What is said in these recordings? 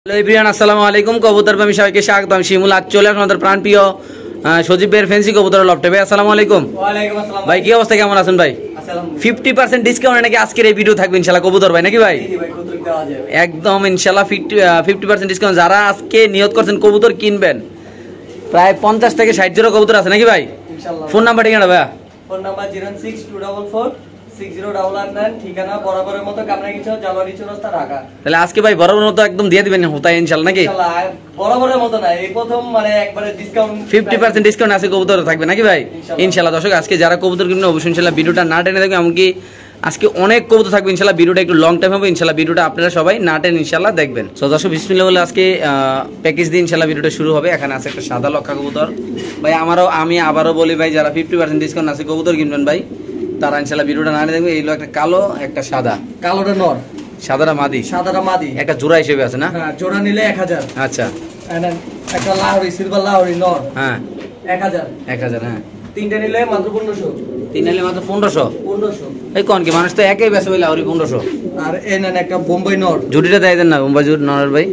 Hello everyone, আসসালামু আলাইকুম। কবুতর প্রেমী সবাইকে স্বাগতম। শিমুল আজ চলে আসুন আমাদের প্রাণপ্রিয় সজীব ভাইয়ের ফ্যান্সি কবুতর লফটে। ভাই আসসালামু আলাইকুম। ওয়ালাইকুম আসসালাম ভাই কি অবস্থা, কেমন আছেন ভাই? 50% ডিসকাউন্ট নাকি আজকের এই ভিডিও থাকবে ইনশাআল্লাহ কবুতর ভাই, নাকি ভাই? একদম ইনশাআল্লাহ 50% ডিসকাউন্ট। যারা আজকে নিয়ত করছেন কবুতর কিনবেন, প্রায় 50 থেকে 60 জোড়া কবুতর আছে নাকি ভাই? ইনশাআল্লাহ। ফোন নাম্বার ঠিকানা ভাই? ফোন নাম্বার 062446088, ঠিকানা বরাবরের মতো কামরাঙ্গীরচর, জালুয়ারি চৌরাস্তা, ঢাকা। তাহলে আজকে ভাই বরাবর মতো একদম দিয়ে দিবেন হোতায় ইনশাআল্লাহ, নাকি? ইনশাআল্লাহ বরাবরের মতো না, এই প্রথম মানে একবারে ডিসকাউন্ট 50% ডিসকাউন্ট আছে কবুতর থাকবে নাকি ভাই? ইনশাআল্লাহ। দর্শক আজকে যারা কবুতর কিনবেন অবশ্যই ইনশাআল্লাহ ভিডিওটা না টেনে দেখবেন। এমনকি আজকে অনেক কবুতর থাকবে ইনশাআল্লাহ। ভিডিওটা একটু লং টাইম হবে ইনশাআল্লাহ। ভিডিওটা আপনারা সবাই না টেনে ইনশাআল্লাহ দেখবেন। তো দর্শক বিসমিল্লাহ বলে আজকে প্যাকেজ দিয়ে ইনশাআল্লাহ ভিডিওটা শুরু হবে। এখানে আছে একটা সাদা লক্ষা কবুতর ভাই। আমি আবারও বলি ভাই, যারা 50% ডিসকাউন্ট আছে কবুতর কিনবেন ভাই, তারা ইনশাআল্লাহ ভিডিওটা না টেনে দেখবেন। এইগুলো একটা কালো, একটা সাদা। কালোটা নর, সাদাটা মাদি। সাদাটা মাদি। একটা জোড়া হিসেবে আছে না? হ্যাঁ, জোড়া নিলে 1000। আচ্ছা। একটা লাহোরি, সিলভার লাহোরি নর, হ্যাঁ 1000। 1000। হ্যাঁ, তিনটে নিলে মাত্র 1500। তিন নিলে মাত্র 1500। 1500। এই কোন কি মানুষ তো একই বেছে বলে আউরি 1500। আর এই নেন একটা বোম্বাই নর। জুটিটা দেয় দেন না, বোম্বাই জুট নরের ভাই।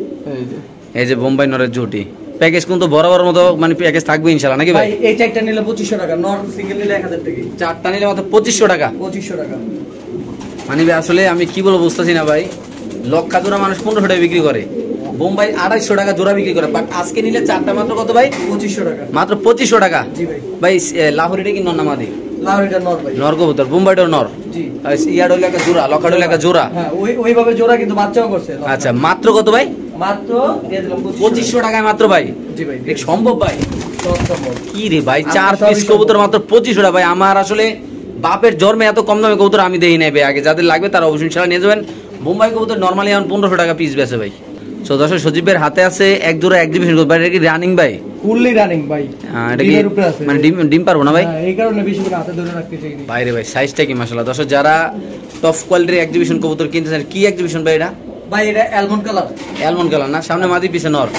এই যে বোম্বাই নরের জুটি প্যাকেজ কিন্তু বরাবর মতো মানে প্যাকেজ থাকবে ইনশাআল্লাহ, নাকি ভাই? এই চারটা নিলে 2500 টাকা, নর সিঙ্গেল নিলে 1000 টাকা, চারটা নিলে মাত্র 2500 টাকা। 2500 টাকা। মানে ভাই আসলে আমি কি বলবো বুঝতেছি না ভাই। লক্ষা জোড়া মানুষ 1500 টাকা বিক্রি করে, বোম্বাই 250 টাকা জোড়া বিক্রি করে, বাট আজকে নিলে চারটা মাত্র কত ভাই? 2500 টাকা। মাত্র 2500 টাকা। জি ভাই। ভাই লাহোরিটা কি নর না মাদি? লাহোরিটা নর ভাই। নর কবুতর, বোম্বাইটাও নর। জি। ইয়ার হলো একটা জোড়া, লক্ষাটা হলো একটা জোড়া। হ্যাঁ, ওইভাবে জোড়া কিন্তু বাচ্চাও করছে। আচ্ছা, মাত্র কত ভাই? মাত্র দিয়ে দিলাম 2500 টাকায় মাত্র ভাই। জি ভাই। এটা সম্ভব ভাই? সব সম্ভব। কি রে ভাই, 4 পিস কবুতর মাত্র 2500 টাকা ভাই। আমার আসলে বাপের জন্মে এত কম দামে কবুতর আমি দেই নাই ভাই। আগে যাদের লাগবে তারা অবশ্যই ইনশাআল্লাহ নিয়ে যাবেন। বোম্বাই কবুতর নরমালি এখন 1500 টাকা পিস বেচে ভাই। সো দর্শক সজীবের হাতে আছে এক জোড়া এক্সিবিশন কবুতর। এটা কি রানিং ভাই? ফুললি রানিং ভাই। এটা কি মানে ডিম পারবো না ভাই? হ্যাঁ, এই কারণে বেশি করে হাতে ধরে রাখতে চাই না ভাই রে ভাই। সাইজটা কি মাশাআল্লাহ। দর্শক যারা টপ কোয়ালিটির এক্সিবিশন কবুতর কিনতে চান, কি এক্সিবিশন ভাই এটা? ভাই এটা অ্যালমন্ড কালার। অ্যালমন্ড কালার না? সামনে মাদি পিছে নর।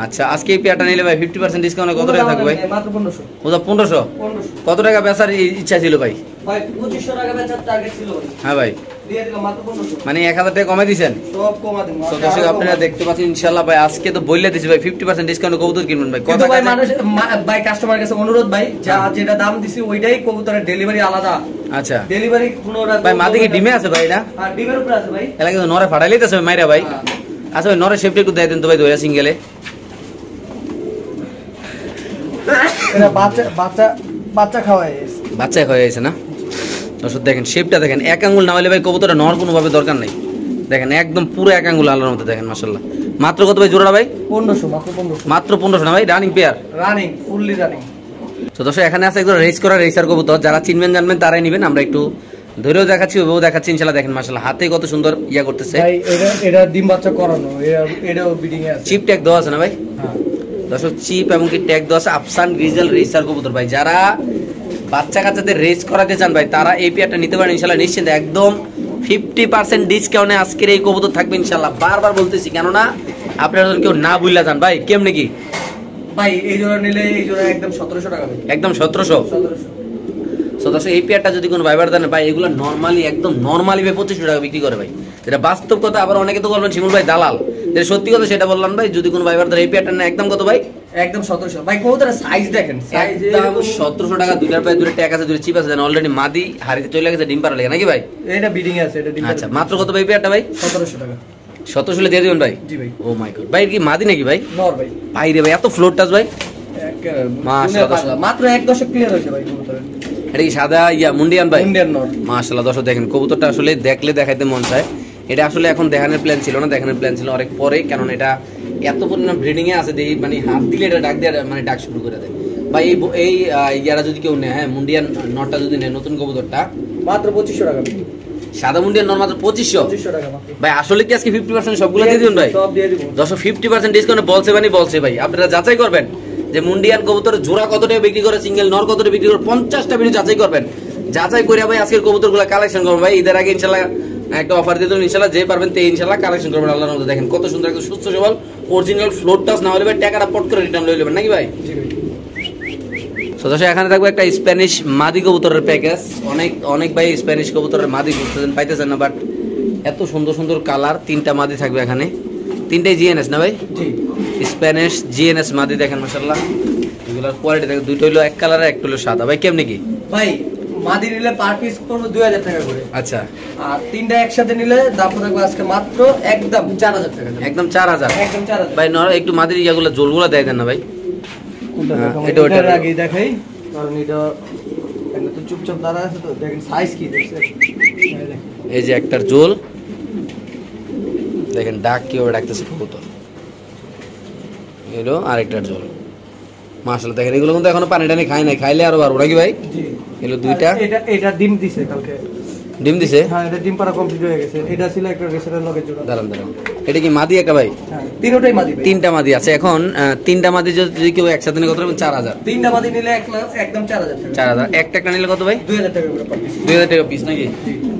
আচ্ছা, আজকে এই পেয়ারটা নিলে ভাই 50% ডিসকাউন্টে কত টাকা থাকবে ভাই? মাত্র 1500। ওটা 1500। কত টাকা বেচার ইচ্ছা ছিল ভাই? ভাই 2500 টাকা বেচার টার্গেট ছিল ভাই। হ্যাঁ ভাই, দিয়ে দিলাম মাত্র 1500। মানে 1000 টাকা কমে দিয়েছেন। সব কমা দেন। তো দর্শক আপনারা দেখতে পাচ্ছেন ইনশাআল্লাহ ভাই আজকে তো বইলে দিছি ভাই 50% ডিসকাউন্টে কবুতর কিনবেন ভাই। কিন্তু ভাই মানুষ ভাই কাস্টমার কাছে অনুরোধ ভাই, যেটা দাম দিছি ওইটাই কবুতরের ডেলিভারি আলাদা। আচ্ছা ডেলিভারি কোনো ভাই মাদি কি ডিমে আছে ভাই? এটা আর ডিমের উপরে আছে ভাই। এলাকা তো নরে ফাটাই লইতেছে মাইরা ভাই। আচ্ছা ভাই নরে শেপটা একটু দেয় দেন তো ভাই, দইয়া সিঙ্গেলে। এটা বাচ্চা খাওয়ায়। বাচ্চা হয়ে গেছে না? দর্শক দেখেন শেপটা দেখেন, এক আঙ্গুল না হলে ভাই কবুতরটা নর কোনো ভাবে দরকার নাই। দেখেন একদম পুরো এক আঙ্গুল আল্লাহর মতো। দেখেন মাশাআল্লাহ। মাত্র কত ভাই জোড়া ভাই? 1500। মাত্র 1500। মাত্র 1500 না ভাই? Running pair, running, fully running. তো দর্শক এখানে আছে একদম রেস করা রেসার কবুতর। যারা চিনবেন জানবেন তারাই নেবেন। আমরা একটু ধরেও দেখাচ্ছি, ওইভাবেও দেখাচ্ছি ইনশাআল্লাহ। দেখেন মাশাআল্লাহ হাতে কত সুন্দর ইয়া করতেছে ভাই। এটা ডিম বাচ্চা করানো, এটাও বিডিং এ আছে। চিপ ট্যাগ দেওয়া আছে না ভাই? হ্যাঁ দর্শক চিপ এবং কি ট্যাগ দেওয়া আছে। আফসান গ্রিজেল রেসার কবুতর ভাই। যারা বাচ্চা কাচ্চাদের রেস করাতে চান ভাই, তারা এই পেয়ারটা নিতে পারেন ইনশাআল্লাহ নিশ্চিন্তে। একদম 50% ডিসকাউন্টে আজকের এই কবুতর থাকবে ইনশাআল্লাহ। বারবার বলতেছি কেননা আপনারা যদি কেউ না বুঝলা যান ভাই। কেমনে কি ভাই? এই জোড়া নিলে এই জোড়া একদম 1700 টাকা ভাই। একদম 1700। সো দর্শক এই পেয়ারটা যদি কোনো ভাইবার দেন ভাই, এগুলো নরমালি একদম নরমালি ভাই 2500 টাকা বিক্রি করে ভাই। যেটা বাস্তব কথা। আবার অনেকে তো বলবেন শিমুল ভাই দালাল, যেটা সত্যি কথা সেটা বললাম ভাই। যদি কোনো ভাইবার দেন এই পেয়ারটা না একদম কত ভাই? একদম 1700 ভাই। কবুতরের সাইজ দেখেন, সাইজ একদম 1700 টাকা। দুইটার পায়ে দুটো ট্যাগ আছে, দুটো চিপ আছে। অলরেডি মাদি হাড়িতে চলে গেছে ডিম পাড়া লেগে, নাকি ভাই? এটা বিডিং এ আছে। এটা ডিম। আচ্ছা, মাত্র কত ভাই পেয়ারটা ভাই? 1700 টাকা। 1700 দিয়ে দিবেন ভাই? জি ভাই। ও মাই গড ভাই, কি মাদি নাকি ভাই? নর ভাই। ভাই রে ভাই এত ফ্লোর টাচ ভাই। মাশাআল্লাহ মাত্র 1 দশক ক্লিয়ার হয়েছে ভাই কবুতরের। এটা কি সাদা ইয়া মুন্ডিয়ান ভাই? ইন্ডিয়ান নর। মাশাআল্লাহ দর্শক দেখেন কবুতরটা আসলে দেখলে দেখাইতে মন চায়। এটা আসলে এখন দেখানোর প্ল্যান ছিল না, দেখানোর প্ল্যান ছিল অনেক পরে। কারণ এটা এত পরিমাণ ব্রিডিং এ আছে যে মানে হাত দিলে এটা ডাক দিয়ে মানে ডাক শুরু করে দেয় ভাই। এই ইয়ারা যদি কেউ নেয়, হ্যাঁ মুন্ডিয়ান নরটা যদি নেয় নতুন কবুতরটা, মাত্র 2500 টাকা। সাদা মুন্ডিয়ান নর মাত্র 2500 টাকা মাত্র ভাই। আসলে কি আজকে 50% সবগুলো দিয়ে দিবেন ভাই? সব দিয়ে দিব। 50% ডিসকাউন্ট বলছে মানে বলছে ভাই। আপনারা যাচাই করবেন যে মুন্ডিয়ান কবুতর জোড়া কত টাকা বিক্রি করে, সিঙ্গেল নর কত টাকা বিক্রি করে। 50টা ভিডিও যাচাই করবেন। যাচাই করে ভাই আজকের কবুতরগুলো কালেকশন করবেন ভাই। ঈদের আগে ইনশাআল্লাহ একটা অফার দিয়ে দেবেন ইনশাআল্লাহ। যে পারবেন তে ইনশাআল্লাহ কালেকশন করবেন আল্লাহর মধ্যে। দেখেন কত সুন্দর একদম সুস্থ সবল অরিজিনাল ফ্লোর টাচ না হলে ভাই টাকাটা পট করে রিটার্ন লয়ে নেবেন, নাকি ভাই? জি ভাই। সো দর্শক এখানে থাকবে একটা স্প্যানিশ মাদি কবুতরের প্যাকেজ। অনেক ভাই স্প্যানিশ কবুতরের মাদি খুঁজতেছেন, পাইতেছেন না, বাট এত সুন্দর সুন্দর কালার। 3টা মাদি থাকবে এখানে। তিনটাই জিএনএস না ভাই? জি স্প্যানিশ জিএনএস মাদি দেখেন মাশাআল্লাহ, এগুলোর কোয়ালিটি দেখেন, দুইটা হলো এক কালার, একটা হলো সাদা। ভাই কেমনে কি? ভাই মাদি নিলে পার পিস পড়বে 2000 টাকা করে। আচ্ছা, আর তিনটা একসাথে নিলে দাম থাকবে আজকে মাত্র একদম 4000 টাকা। একদম 4000। একদম 4000। ভাই নর একটু মাদির ইয়াগুলো জোলগুলো দেয় দেন না ভাই। এটা ওটার আগে দেখাই, কারণ এটা এগুলো তো চুপচাপ দাঁড়া আছে, তো দেখেন সাইজ কি দেখছেন। এই যে একটার জোল দেখেন, ডাক কিভাবে ডাকতেছে কবুতর, এলো আরেকটার জোল মাশাআল্লাহ। দেখেন এগুলো কিন্তু এখনো পানি টানি খায় নাই, খাইলে আরো পারবো নাকি ভাই? জি এলো দুইটা। এটা এটা ডিম দিছে কালকে। ডিম দিছে? হ্যাঁ, এটা ডিম পাড়া কমপ্লিট হয়ে গেছে। এটা ছিল একটা রেসারের লগে জোড়া। দাঁড়ান দাঁড়ান, এটা কি মাদি একটা ভাই? হ্যাঁ, তিনটাই মাদি ভাই। তিনটা মাদি আছে এখন। তিনটা মাদি যদি কেউ একসাথে নিয়ে কত রাখবেন? 4000। তিনটা মাদি নিলে একদম 4000 টাকা। 4000। একটা একটা নিলে কত ভাই? 2000 টাকা করে পার পিস। 2000 টাকা পিস নাকি?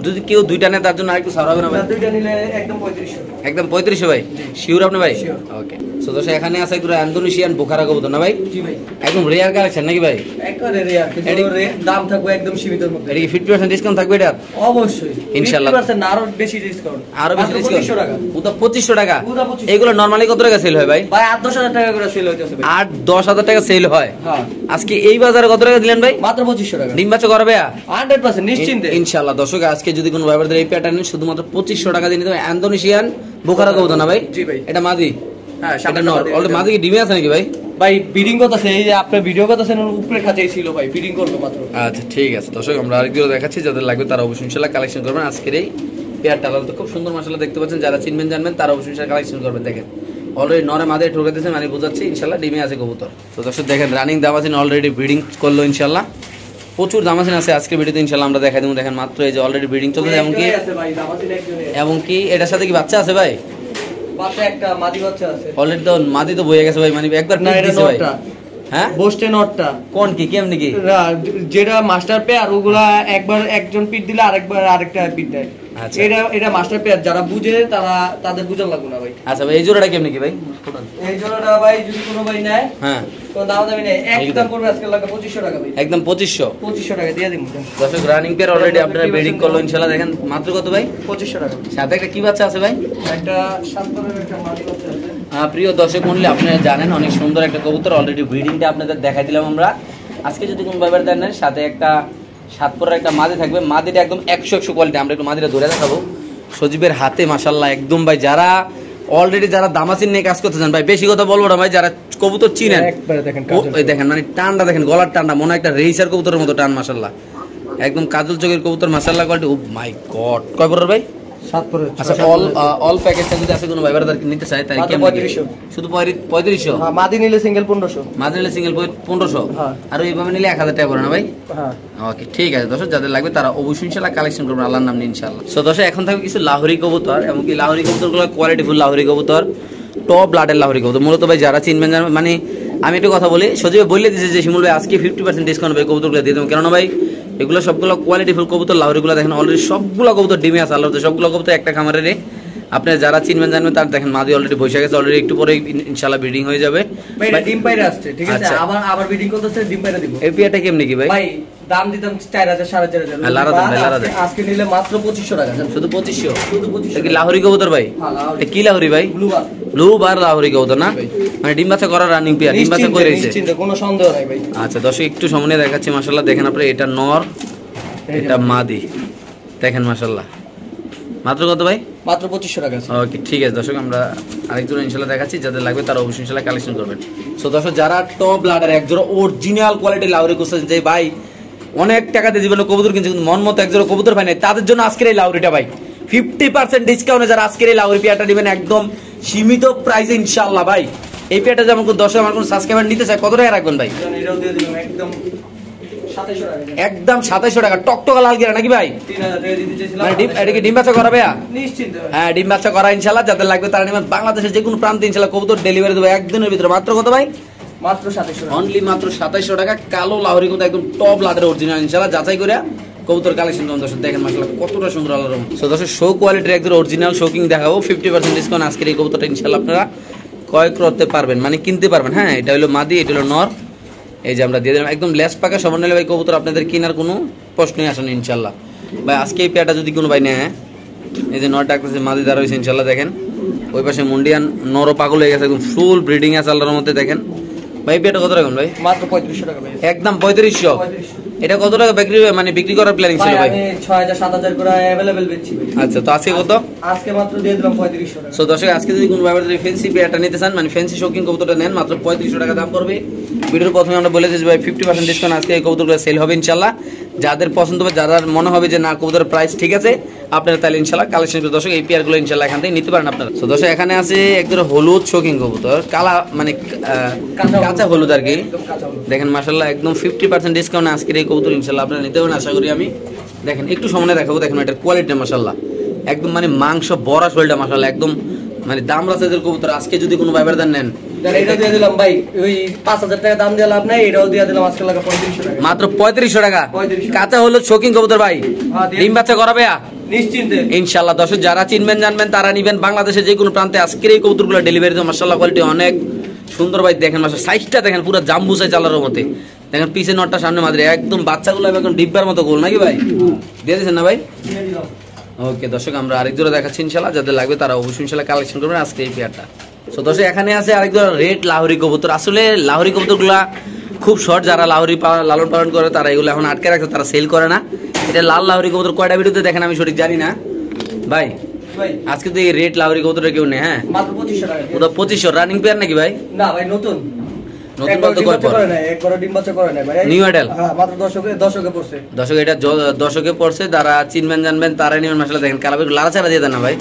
যদি কেউ দুইটা নেয় তার জন্য আরেকটু ছাড় হবে না ভাই? দুইটা নিলে একদম 3500। একদম 3500 ভাই? শিওর আপনি ভাই? Sure. ওকে। সো দর্শক এখানে আছে একটু ইন্দোনেশিয়ান বোখারা কবুতর না ভাই? জি ভাই, একদম রেয়ার কালেকশন নাকি ভাই? একবারে রেয়ার, কিন্তু দাম থাকবে একদম সীমিতের মধ্যে। এটা কি 50% ডিসকাউন্ট থাকবে এটা? অবশ্যই ইনশাআল্লাহ। 50% না, আরো বেশি ডিসকাউন্ট। আরো বেশি ডিসকাউন্ট? 2500 টাকা। ওটা 2500 টাকা। ওটা 2500 এগুলো নরমালি কত টাকা সেল হয় ভাই? ভাই 8-10 হাজার টাকা করে সেল হইতেছে ভাই। 8-10 হাজার টাকা সেল হয়। হ্যাঁ, আজকে এই বাজারে কত টাকা দিলেন ভাই? মাত্র 2500 টাকা। ডিম বাচ্চা করবে? 100% নিশ্চিন্তে। ইনশাআল্লাহ। দর্শক আজকে যদি কোনো ভাইবারদের এই প্যাটার্ন নেন, শুধুমাত্র 2500 টাকা দিয়ে নিতে হবে। ইন্দোনেশিয়ান বোখারা কবুতর না ভাই? জি ভাই। এটা মাদি? হ্যাঁ, এটা সামনে নর। অলরেডি মাদি কি ডিমে আছে নাকি ভাই? ভাই বিডিং করতেছে, এই যে আপনি ভিডিও করতেছেন ওর উপরে খাঁচাই ছিল ভাই, বিডিং করলো মাত্র। আচ্ছা ঠিক আছে দর্শক, আমরা আরেকগুলো দেখাচ্ছি, যাদের লাগবে তারা অবশ্যই ইনশাআল্লাহ কালেকশন করবেন। আজকের এই পেয়ারটা তো খুব সুন্দর মাশাআল্লাহ দেখতে পাচ্ছেন, যারা চিনবেন জানবেন তারা অবশ্যই ইনশাআল্লাহ কালেকশন করবেন। দেখেন অলরেডি নরে মাদে ঠোকা দিয়েছে, মানে বোঝাচ্ছি ইনশাআল্লাহ ডিমে আছে কবুতর। তো দর্শক দেখেন রানিং দামাসিন অলরেডি ব্রিডিং করলো ইনশাআল্লাহ, প্রচুর দামাসিন আছে আজকে ভিডিওতে ইনশাআল্লাহ আমরা দেখাই দেবো। দেখেন মাত্র এই যে অলরেডি ব্রিডিং চলছে, এমনকি এটার সাথে কি বাচ্চা আছে ভাই? বাচ্চা একটা মাদি বাচ্চা আছে অলরেডি তো মাদি তো বয়ে গেছে ভাই, মানে একবার না, পিস এটা দিছে ভাই। নটটা। হ্যাঁ, বোস্টে নটটা। কোন কি কেমনি কি? যেটা মাস্টার পেয়ার ওগুলা একবার একজন পিট দিলে আরেকবার আরেকটা পিট দেয়। আচ্ছা। এটা মাস্টার পেয়ার, যারা বুঝে তাদের বুঝার লাগবে না ভাই। আচ্ছা ভাই এই জোড়াটা কেমনি কি ভাই? এই জোড়াটা ভাই যদি কোনো ভাই নেয়, হ্যাঁ তো দাম দামি নেই, একদম করবে আজকে লাগবে 2500 টাকা ভাই। একদম 2500। 2500 টাকা দিয়ে দিন। দর্শক রানিং পেয়ার অলরেডি আপনারা ব্রিডিং করলো ইনশাআল্লাহ। দেখেন মাত্র কত ভাই? 2500 টাকা। সাথে একটা কি বাচ্চা আছে ভাই? একটা 7 পরের একটা মাদি বাচ্চা আছে। প্রিয় দর্শক মণ্ডলী, আপনারা জানেন অনেক সুন্দর একটা কবুতর অলরেডি ব্রিডিংটা আপনাদের দেখাই দিলাম আমরা। আজকে যদি কোন ভাইবার দেন নেন, সাথে একটা 7 পরের একটা মাদি থাকবে। মাদিটা একদম 100 কোয়ালিটি। আমরা একটু মাদিটা ধরে দেখাবো সজীবের হাতে মাশাআল্লাহ একদম ভাই। যারা অলরেডি যারা দামাসিন নিয়ে কাজ করতে চান ভাই, বেশি কথা বলবো না ভাই, যারা কবুতর চিনেন একবারে দেখেন ওই দেখেন মানে টানটা দেখেন, গলার টানটা মনে হয় একটা রেইসার কবুতরের মতো টান মাশাআল্লাহ, একদম কাজল চোখের কবুতর মাশাআল্লাহ কোয়ালিটি। ও মাই গড, কয় পরের ভাই? 7 পরের। আচ্ছা অল প্যাকেজটা যদি আছে কোনো ভাইবারদার নিতে চায় তাই মাত্র কেমন? 3500। শুধু 3500? হ্যাঁ, মাদি নিলে সিঙ্গেল 1500। মাঝে নিলে সিঙ্গেল 1500, হ্যাঁ। আর এইভাবে নিলে 1000 টাকা পড়ে না ভাই? হ্যাঁ, ওকে ঠিক আছে দর্শক, যাদের লাগবে তারা অবশ্যই ইনশাআল্লাহ কালেকশন করবেন আল্লাহর নাম নিয়ে ইনশাআল্লাহ। সো দর্শক এখন থাকবে কিছু লাহোরি কবুতর, এমনকি লাহোরি কবুতরগুলো কোয়ালিটি ফুল লাহোরি কবুতর, টপ ব্লাডের লাহোরি কবুতর। মূলত ভাই যারা চিনবেন জানবেন, মানে আমি একটু কথা বলি, সজীব বললে দিয়েছে যে শিমুল ভাই আজকে 50% ডিসকাউন্ট ভাই কবুতরগুলো দিয়ে দেবো, কেননা ভাই এগুলো সবগুলো কোয়ালিটি ফুল কবুতর। লাহোরিগুলো দেখেন অলরেডি সবগুলো কবুতর ডিমে আছে আল্লাহর, সবগুলো কবুতর একটা খামারের। আপনি যারা চিনবেন জানবেন তার দেখেন মাদি অলরেডি বসে গেছে, অলরেডি একটু পরে ইনশাআল্লাহ ব্রিডিং হয়ে যাবে ভাই এটা ডিম পাইরা আসছে, ঠিক আছে? আচ্ছা। আবার বিডিং করতেছে, ডিম পাইরা দিব। এই পেয়ারটা কেমনি কি ভাই? ভাই দাম দিতাম 4000 4500। হ্যাঁ, লারা দেন ভাই, লারা দেন। আজকে নিলে মাত্র 2500 টাকা। শুধু 2500? শুধু এটা 2500। কি লাহোরি কবুতর ভাই? হ্যাঁ, লাহোরি। এটা কি লাহোরি ভাই? ব্লু বার। ব্লু বার লাহোরি কবুতর না? মানে ডিম বাচ্চা করা রানিং পেয়ার, ডিম বাচ্চা করে রয়েছে। নিশ্চিন্তে, কোনো সন্দেহ নাই ভাই। আচ্ছা দর্শক একটু সামনে দেখাচ্ছি মাশাআল্লাহ, দেখেন আপনারা এটা নর, এটা মাদি, দেখেন মাশাআল্লাহ। মাত্র কত ভাই? মাত্র 2500 টাকা আছে। ওকে ঠিক আছে দর্শক, আমরা আরেকজন ইনশাআল্লাহ দেখাচ্ছি, যাদের লাগবে তারা অবশ্যই ইনশাআল্লাহ কালেকশন করবেন। সো দর্শক যারা টপ ব্লাডের একজোড়া অরিজিনাল কোয়ালিটি লাহোরি খুঁজছেন, যে ভাই অনেক টাকা দিয়ে জীবনে কবুতর কিনছে কিন্তু মন মতো একজোড়া কবুতর পায় নাই, তাদের জন্য আজকের এই লাহোরিটা ভাই 50% ডিসকাউন্টে যারা আজকের এই লাহোরি পেয়ারটা নেবেন একদম সীমিত প্রাইসে ইনশাআল্লাহ ভাই। এই পেয়ারটা যেমন দর্শক আমার কোন সাবস্ক্রাইবার নিতে চায় কত টাকা রাখবেন ভাই? এটাও দিয়ে দিলাম একদম 2700 টাকা। একদম 2700 টাকা, টকটকা লাল গিরা নাকি ভাই? 3000 টাকা দিতে চাইছিলাম। মানে এটা কি ডিম বাচ্চা করা ভাইয়া? নিশ্চিন্তে ভাই। হ্যাঁ ডিম বাচ্চা করা ইনশাআল্লাহ, যাদের লাগবে তারা নেবেন। বাংলাদেশের যে কোনো প্রান্তে ইনশাআল্লাহ কবুতর ডেলিভারি দেবো একদিনের ভিতরে। মাত্র কত ভাই? মাত্র 2700 টাকা। অনলি মাত্র 2700 টাকা। কালো লাহোরি কিন্তু একদম টপ লাটের অরিজিনাল ইনশাআল্লাহ, যাচাই করে কবুতর কালেকশন করুন দর্শক। দেখেন মাশাআল্লাহ কতটা সুন্দর আলোর। সো দর্শক শো কোয়ালিটির একদম অরিজিনাল শোকিং দেখাবো, 50% ডিসকাউন্ট আজকের এই কবুতরটা ইনশাআল্লাহ আপনারা ক্রয় করতে পারবেন, মানে কিনতে পারবেন। হ্যাঁ এটা হলো মাদি, এটা হলো নর। এই যে আমরা দিয়ে দিলাম একদম লেস পাকা সমান নিলে ভাই কবুতর আপনাদের কেনার কোনো প্রশ্নই আসে না ইনশাআল্লাহ। ভাই আজকে এই পেয়ারটা যদি কোনো ভাই নেয়, এই যে নর ডাকতেছে মাদি দ্বারা হয়েছে ইনশাআল্লাহ, দেখেন ওই পাশে মুন্ডিয়ান নর পাগল হয়ে গেছে, একদম ফুল ব্রিডিং আছে আল্লাহর মধ্যে। দেখেন ভাই পেটা কত রাখুন ভাই? মাত্র 3500 টাকা ভাই। একদম 3500। এটা কত টাকা বিক্রি করার প্ল্যানিং ছিল ভাই? আমি 6000 7000 করে अवेलेबल বেচছি ভাই। আচ্ছা, তো আজকে কত? আজকে মাত্র দিয়ে দিলাম 3500 টাকা। সো দর্শক, আজকে যদি কোনো ব্যাপারে ফ্যান্সি পেয়ারটা নিতে চান, মানে ফ্যান্সি শৌখিন কবুতরটা নেন, মাত্র 3500 টাকা দাম পড়বে। ভিডিওর প্রথমে আমরা বলেছি যে ভাই 50% ডিসকাউন্ট আজকে এই কবুতরগুলো সেল হবে ইনশাআল্লাহ। যাদের পছন্দ হবে, যারা মনে হবে যে না কবুতরের প্রাইস ঠিক আছে, আপনারা তাহলে ইনশাআল্লাহ কালেকশন করে দর্শক এই পেয়ারগুলো ইনশাআল্লাহ এখান থেকে নিতে পারেন আপনারা। তো দর্শক, এখানে আছে একদম হলুদ শৌখিন কবুতর, কালা মানে কাঁচা হলুদ আর কি। দেখেন মাশাআল্লাহ একদম 50% ডিসকাউন্ট আজকের এই কবুতর ইনশাআল্লাহ আপনারা নিতে পারেন আশা করি আমি। দেখেন একটু সামনে দেখাবো, দেখেন এটার কোয়ালিটি মাশাআল্লাহ একদম মানে মাংস বড়া শরীরটা মাশাআল্লাহ একদম মানে দামরা সাইজের কবুতর। আজকে যদি কোনো ভাইবারদার নেন, এটা দিয়ে দিলাম ভাই, ওই 5000 টাকা দাম দিয়ে লাভ নাই, এটাও দিয়ে দিলাম আজকে লাগা 3500 টাকা। মাত্র 3500 টাকা। 3500 কাঁচা হলুদ শৌখিন কবুতর ভাই, ডিম বাচ্চা করাবে নিশ্চিন্তে ইনশাআল্লাহ। দর্শক যারা চিনবেন জানবেন তারা নিবেন। বাংলাদেশের যে কোনো প্রান্তে আজকের এই কবুতরগুলো ডেলিভারি দেবো মাশাআল্লাহ, কোয়ালিটি অনেক সুন্দর ভাই। দেখেন মাশাআল্লাহ সাইজটা দেখেন, পুরো জাম্বু সাইজ আল্লাহর মতে। দেখেন পিছে নটটা সামনে মাঝে একদম বাচ্চাগুলো একদম ডিব্বার মতো গোল নাকি ভাই? দিয়ে দিয়েছেন না ভাই? দিয়ে দিলাম। ওকে দর্শক, আমরা আরেক জোড়া দেখাচ্ছি ইনশাআল্লাহ, যাদের লাগবে তারা অবশ্যই ইনশাআল্লাহ কালেকশন করবেন আজকে এই পেয়ারটা। সো দর্শক, এখানে আছে আরেক জোড়া রেড লাহোরি কবুতর। আসলে লাহোরি কবুতরগুলা খুব শর্ট, যারা লাহোরি লালন পালন করে তারা এগুলো এখন আটকে রাখছে, তারা সেল করে না। এটা লাল লাহোরি কবুতর কয়টা ভিডিওতে দেখেন আমি সঠিক জানি না ভাই। আজকে তো এই রেড লাহোরি কবুতরটা কেউ নেই। হ্যাঁ মাত্র 2500 টাকা। ওটা 2500 রানিং পেয়ার নাকি ভাই? না ভাই, নতুন বলতে কয় পর? একবার ডিম বাচ্চা করে নাই ভাই, নিউ অ্যাডাল। হ্যাঁ মাত্র 10 পড়ছে। দর্শক, এটা দর্শকে পড়ছে, যারা চিনবেন জানবেন তারা নিবেন মাশাআল্লাহ। দেখেন কালাবে লাড়াচাড়া দিয়ে দেন না ভাই।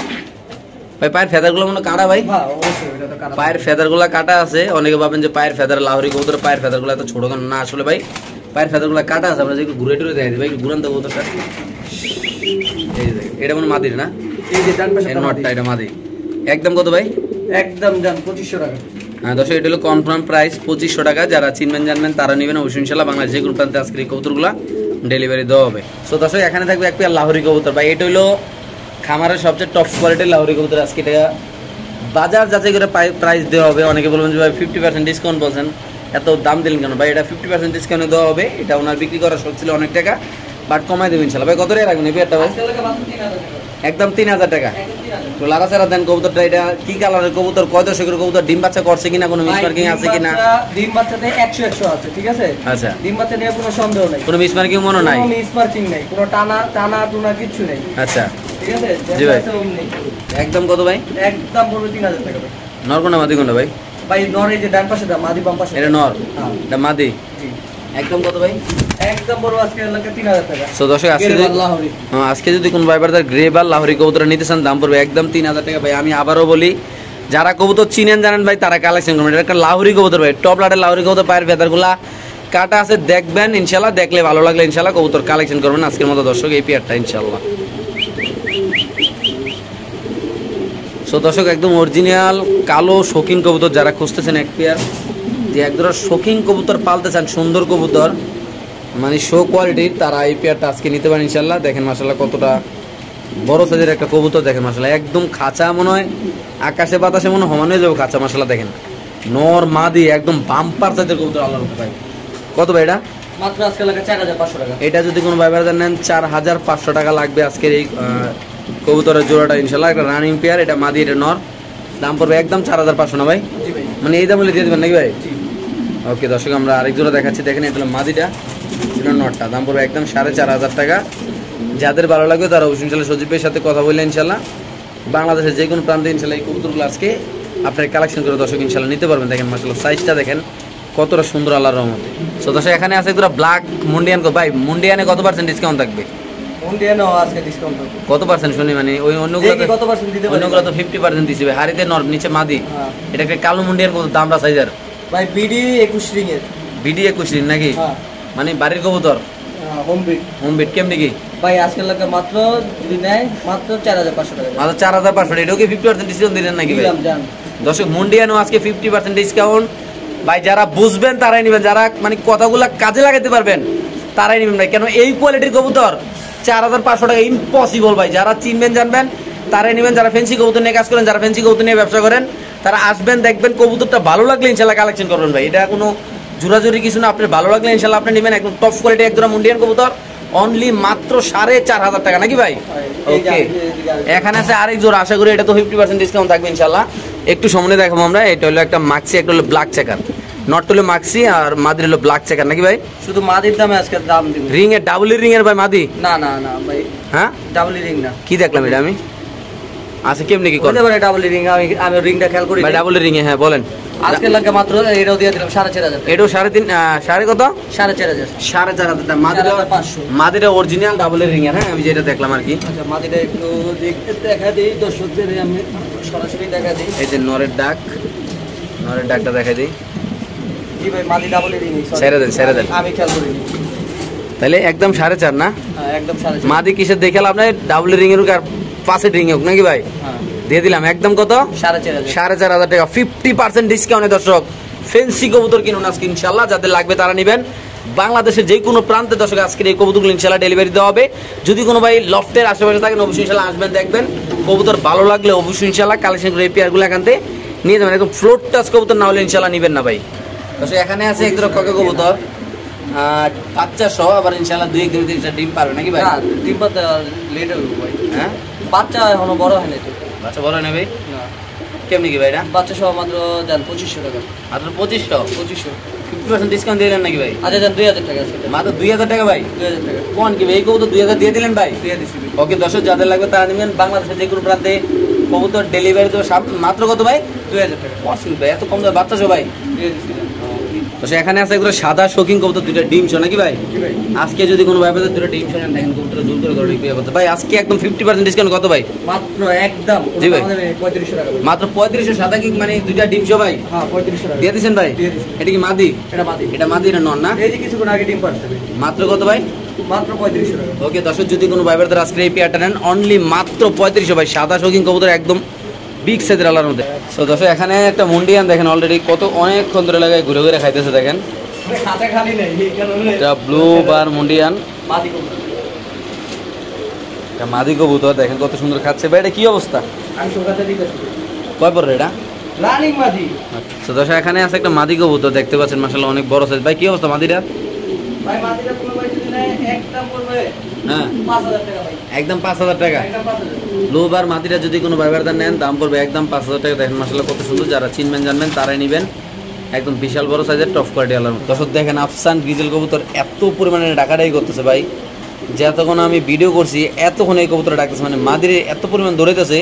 ভাই পায়ের ফেদারগুলো মনে কাটা ভাই? হ্যাঁ অবশ্যই, এটা তো কাটা। পায়ের ফেদারগুলো কাটা আছে। অনেকে ভাবেন যে পায়ের ফেদার লাহোরি কবুতরের পায়ের ফেদারগুলো এত ছোট কেন? না, আসলে ভাই পায়ের ফেদারগুলো কাটা আছে। আমরা যে একটু ঘুরে টুরে দেখাই দিই ভাই, একটু ঘুরান তো কবুতরটা। এই যে এটা মনে মাদির না? এই যে ডান পাশে নটটা এটা মাদি। একদম কত ভাই? একদম জান 2500 টাকা। হ্যাঁ দর্শক, এটা হলো কনফার্ম প্রাইস 2500 টাকা। যারা চিনবেন জানবেন তারা নেবেন অবশ্যই ইনশাআল্লাহ। বাংলাদেশ যে কোনো প্রান্তে আজকের এই কবুতরগুলো ডেলিভারি দেওয়া হবে। সো দর্শক, এখানে থাকবে এক পেয়ার লাহোরি কবুতর ভাই। এটা হলো খামারের সবচেয়ে টপ কোয়ালিটির লাহোরি কবুতর। আজকে এটা বাজার যাচাই করে প্রাইস দেওয়া হবে। অনেকে বলবেন যে ভাই 50% ডিসকাউন্ট বলছেন, এত দাম দিলেন কেন ভাই? এটা 50% ডিসকাউন্টে দেওয়া হবে। এটা ওনার বিক্রি করার শখ ছিল অনেক টাকা, বাট কমাই দেবেন ইনশাআল্লাহ। ভাই কত টাকা রাখবেন এই পেয়ারটা ভাই? আজকে লাগা মাত্র 3000 টাকা। একদম 3000 টাকা। তো লাড়াচাড়া দেন কবুতরটা। এটা কি কালারের কবুতর, কয় দশকের কবুতর, ডিম বাচ্চা করছে কিনা, কোনো মিসমার্কিং আছে কিনা? ডিম বাচ্চাতে 100 আছে, ঠিক আছে? আচ্ছা, ডিম বাচ্চা নিয়ে কোনো সন্দেহ নাই, কোনো মিসমার্কিং মনে নাই? কোনো মিসমার্কিং নাই, কোনো টানা টুনা কিছু নাই। আচ্ছা ঠিক আছে? জি ভাই। যেটা আছে অমনি। একদম কত ভাই? একদম পড়বে 3000 টাকা ভাই। নর কোনটা মাদি কোনটা ভাই? ভাই নর এই যে ডান পাশে দা, মাদি বাম পাশে। এটা নর, হ্যাঁ এটা মাদি। জি। একদম কত ভাই? একদম বড় আজকে লাগে 3000 টাকা। সো দর্শক, আজকে যদি কোন ভাইবারদার গ্রে বা লাহোরি কবুতর নিতে চান, দাম পড়বে একদম 3000 টাকা ভাই। আমি আবারও বলি, যারা কবুতর চিনেন জানেন ভাই তারা কালেকশন করবেন। এটা একটা লাহোরি কবুতর ভাই, টপ লাটের লাহোরি কবুতর। পায়ের ফেদারগুলা কাটা আছে, দেখবেন ইনশাআল্লাহ। দেখলে ভালো লাগলে ইনশাআল্লাহ কবুতর কালেকশন করবেন আজকের মতো দর্শক এই পেয়ারটা ইনশাআল্লাহ। সো দর্শক, একদম অরিজিনাল কালো শৌখিন কবুতর যারা খুঁজতেছেন এক পেয়ার, যে একদম শৌখিন কবুতর পালতে চান, সুন্দর কবুতর মানে শো কোয়ালিটির, তারা এই পেয়ারটা আজকে নিতে পারেন ইনশাআল্লাহ। দেখেন মাশাআল্লাহ কতটা বড় সাইজের একটা কবুতর। দেখেন মাশাআল্লাহ একদম খাঁচা, মনে হয় আকাশে বাতাসে মনে সমান হয়ে যাবে খাঁচা। মাশাআল্লাহ দেখেন নর মাদি একদম বাম্পার সাইজের কবুতর আল্লাহর ভাই। কত ভাই এটা? মাত্র আজকে লাগে 4500 টাকা। এটা যদি কোনো ভাইবারদার নেন 4500 টাকা লাগবে আজকের এই কবুতরের জোড়াটা ইনশাআল্লাহ। একটা রানিং পেয়ার, এটা মাদি এটা নর। দাম পড়বে একদম 4500 না ভাই? জি ভাই। মানে এই দাম বলে দিয়ে দেবেন নাকি ভাই? জি। ওকে দর্শক, আমরা আরেক জোড়া দেখাচ্ছি। দেখেন এটা হলো মাদিটা, এটা নটটা। দাম পড়বে একদম 4500 টাকা। যাদের ভালো লাগবে তারা অবশ্যই ইনশাআল্লাহ সজীবের সাথে কথা বললে ইনশাআল্লাহ বাংলাদেশের যে কোনো প্রান্তে ইনশাআল্লাহ এই কবুতরগুলো আজকে আপনার কালেকশন করে দর্শক ইনশাআল্লাহ নিতে পারবেন। দেখেন মাশাআল্লাহ সাইজটা দেখেন কতটা সুন্দর আল্লাহর রহমতে। সো দর্শক, এখানে আছে একটা ব্ল্যাক মুন্ডিয়ান। ভাই মুন্ডিয়ানে কত % ডিসকাউন্ট থাকবে? মুন্ডিয়ানও আজকে ডিসকাউন্ট হবে। কত % শুনি? মানে ওই অন্যগুলো দেখি কত পার্সেন্ট দিতে পারি। অন্যগুলো তো 50% দিছে ভাই। হারিতে নর, নিচে মাদি। হ্যাঁ। এটা একটা কালো মুন্ডিয়ান কত দামরা সাইজের ভাই? বিডি 21 রিং এর। বিডি 21 রিং নাকি? হ্যাঁ। মানে বাড়ির কবুতর হোম বিট। হোম বিট কেমনি কি ভাই? আজকে লাগে মাত্র যদি নেয় মাত্র 4500 টাকা। মাত্র 4500। এটাও কি 50% ডিসকাউন্ট দিলেন নাকি ভাই? দিলাম জান। দর্শক, মুন্ডিয়ানও আজকে 50% ডিসকাউন্ট ভাই। যারা বুঝবেন তারাই নেবেন, যারা মানে কথাগুলো কাজে লাগাতে পারবেন তারাই নেবেন ভাই। কেন এই কোয়ালিটির কবুতর 4500 টাকা ইম্পসিবল ভাই। যারা চিনবেন জানবেন তারাই নেবেন। যারা ফেন্সি কবুতর নিয়ে কাজ করেন, যারা ফেন্সি কবুতর নিয়ে ব্যবসা করেন, তারা আসবেন, দেখবেন কবুতরটা ভালো লাগলে ইনশাআল্লাহ কালেকশন করবেন ভাই। এটা কোনো জোরাজুরি কিছু না, আপনার ভালো লাগলে ইনশাআল্লাহ আপনি নেবেন। একদম টপ কোয়ালিটি একদম মুন্ডিয়ান কবুতর, অনলি মাত্র 4500 টাকা নাকি ভাই? ওকে, এখানে আছে আরেক জোড়া, আশা করি এটা তো 50% ডিসকাউন্ট থাকবে ইনশাআল্লাহ। একটু সামনে দেখাবো আমরা। এটা হলো একটা মাক্সি, একটা হলো ব্ল্যাক চেকার। নট হলো মাক্সি আর মাদির হলো ব্ল্যাক চেকার নাকি ভাই? শুধু মাদির দামে আজকে দাম দিব। রিং এর ডাবল রিং এর ভাই মাদি? না না না ভাই, হ্যাঁ ডাবল রিং না। কি দেখলাম এটা আমি? আচ্ছা কেমনে কি করে ডাবল রিং? আমি রিংটা খেয়াল করি ভাই। ডাবল রিং এ, হ্যাঁ বলেন। আজকে লাগে মাত্র এটাও দিয়ে দিলাম 4500। এটাও 3.5 সাড়ে কত? 4500। 4500 টাকা। মাদিটা 4500। মাদিটা অরিজিনাল ডাবল রিং এর। হ্যাঁ আমি যেটা দেখলাম আর কি। আচ্ছা মাদিটা একটু দেখা দিই দর্শকদের, আমি সরাসরি দেখা দিই। এই যে নরের ডাক, নরের ডাকটা দেখা দিই। জি ভাই, মাদি ডাবল রিং। ছেড়ে দেন, ছেড়ে দেন। আমি খেয়াল করিনি। তাহলে একদম 4.5 না? হ্যাঁ একদম 4500। মাদি কিসের দেখে আপনার? ডাবল রিং এর আর 5 রিং হোক নাকি ভাই? হ্যাঁ দিয়ে দিলাম একদম কত? 4500। 4500 টাকা 50% ডিসকাউন্টে দর্শক ফেন্সি কবুতর কিনুন আজকে ইনশাআল্লাহ। যাদের লাগবে তারা নেবেন। বাংলাদেশের যে কোনো প্রান্তে দর্শক আজকের এই কবুতরগুলো ইনশাআল্লাহ ডেলিভারি দেওয়া হবে। যদি কোনো ভাই লফটের আশেপাশে থাকেন অবশ্যই ইনশাআল্লাহ আসবেন, দেখবেন কবুতর ভালো লাগলে অবশ্যই ইনশাআল্লাহ কালেকশন করে এই পেয়ারগুলো এখান থেকে নিয়ে যাবেন। একদম ফ্লোট টাচ কবুতর না হলে ইনশাআল্লাহ নেবেন না ভাই। দর্শক এখানে আছে এক ধরনের কক কবুতর, বাচ্চা সহ, আবার ইনশাআল্লাহ 2-3 ডিম পারবে নাকি ভাই? না ডিম পাতা লেট হবে ভাই। হ্যাঁ বাচ্চা এখনো বড় হয় নাই তো। বাচ্চা বড় না ভাই? না কেমনি কি ভাই এটা? বাচ্চা সহ মাত্র যান 2500 টাকা। মাত্র 2500? 2500। 50% ডিসকাউন্ট দিলেন নাকি ভাই? আচ্ছা যান 2000 টাকা আছে। মাত্র 2000 টাকা ভাই? 2000 টাকা কোন কি ভাই, এই কবুতর 2000 দিয়ে দিলেন ভাই? দিয়ে দিছি। ওকে দর্শক যাদের লাগবে তারা নেবেন। বাংলাদেশের যে কোনো প্রান্তে কবুতর ডেলিভারি তো মাত্র কত ভাই? 2000 টাকা অসুবিধা ভাই, এত কম দামে বাচ্চা সহ ভাই? দিয়ে দিছি। দর্শক এখানে আছে একদম সাদা শৌখিন কবুতর, 2টা ডিম সহ নাকি ভাই? জি ভাই। আজকে যদি কোনো ভাই 2টা ডিম সহ নেন, দেখেন কবুতর জোর করে ধরে বিক্রি করতে ভাই। আজকে একদম 50% ডিসকাউন্ট কত ভাই? মাত্র একদম জি ভাই। 3500 টাকা ভাই। মাত্র 3500 সাদা কি মানে 2টা ডিম সহ ভাই? হ্যাঁ 3500 টাকা দিয়ে দিছেন ভাই? দিয়ে দিছি। এটা কি মাদি? এটা মাদি। এটা মাদি, এটা নন না? এই যে কিছুক্ষণ আগে ডিম পারছে ভাই। মাত্র কত ভাই? মাত্র 3500 টাকা। ওকে দর্শক যদি কোনো ভাইবার দ্বারা আজকে এই পেয়ারটা নেন অনলি মাত্র 3500 ভাই। সাদা শৌখিন কবুতর একদম বিগ সাইজের আলার মধ্যে। সো দর্শক এখানে একটা মুন্ডিয়ান দেখেন অলরেডি কত অনেকক্ষণ ধরে লাগায় ঘুরে ঘুরে খাইতেছে দেখেন। খাতা খালি নাই এই কারণে এটা ব্লু বার মুন্ডিয়ান, মাদি কবুতর। এটা মাদি কবুতর দেখেন কত সুন্দর খাচ্ছে ভাই। এটা কি অবস্থা? আমি সকালে দিতেছি কয় পড়ে এটা? রানিং মাদি। সো দর্শক এখানে আছে একটা মাদি কবুতর দেখতে পাচ্ছেন মাশাআল্লাহ অনেক বড় সাইজ। ভাই কি অবস্থা মাদিটার? ভাই মাদিটা পুরো ভাই যদি নেয় একদম পড়বে হ্যাঁ 5000 টাকা ভাই। একদম 5000 টাকা। একদম 5000। ব্লু বার মাদিটা যদি কোনো ভাইবার দ্বারা নেন দাম পড়বে একদম 5000 টাকা। দেখেন মাশাআল্লাহ কত সুন্দর, যারা চিনবেন জানবেন তারাই নেবেন। একদম বিশাল বড় সাইজের টপ কোয়ালিটি আলার। দর্শক দেখেন আফসান গ্রিজেল কবুতর এত পরিমাণে ডাকাডাকি করতেছে ভাই, যে এতক্ষণ আমি ভিডিও করছি এতক্ষণ এই কবুতরটা ডাকতেছে, মানে মাদিরে এত পরিমাণ দৌড়াইতেছে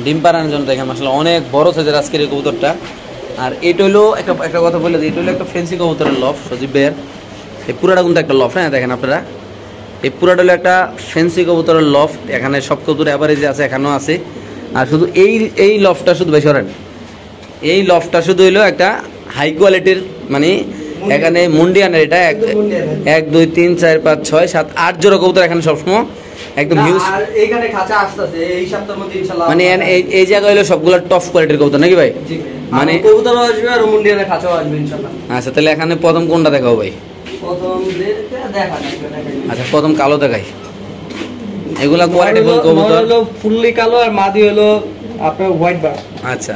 ডিম পাড়ানোর জন্য। দেখেন মাশাআল্লাহ অনেক বড় সাইজের আজকের এই কবুতরটা। আর এটা হলো একটা কথা বলে দিই, এটা হলো একটা ফেন্সি কবুতরের লফ সজীব ভাইয়ের। এই পুরাটা কিন্তু একটা লফ, হ্যাঁ দেখেন আপনারা এই পুরাটা হলো একটা ফেন্সি কবুতরের লফ। এখানে সব কবুতর অ্যাভারেজে আছে, এখানেও আছে। আর শুধু এই লফটা শুধু বেশি করেন, এই লফটা শুধু হইলো একটা হাই কোয়ালিটির, মানে এখানে মুন্ডিয়ানের এটা 1 2 3 4 5 6 7 8 জোড়া কবুতর এখানে সবসময় একদম হিউজ। আর এইখানে খাঁচা আসতেছে এই সপ্তাহের মধ্যে ইনশাআল্লাহ। মানে এই জায়গায় হলো সবগুলো টপ কোয়ালিটির কবুতর নাকি ভাই? জি ভাই। মানে মানে কবুতর আসবে আর মুন্ডিয়ানের খাঁচাও আসবে ইনশাআল্লাহ। আচ্ছা তাহলে এখানে প্রথম কোনটা দেখাও ভাই? প্রথম দেখা যাবে। আচ্ছা প্রথম কালো দেখাই। এগুলা কোয়ালিটি ফুল কবুতর হলো ফুললি কালো আর মাদি হলো আপনার হোয়াইট বার। আচ্ছা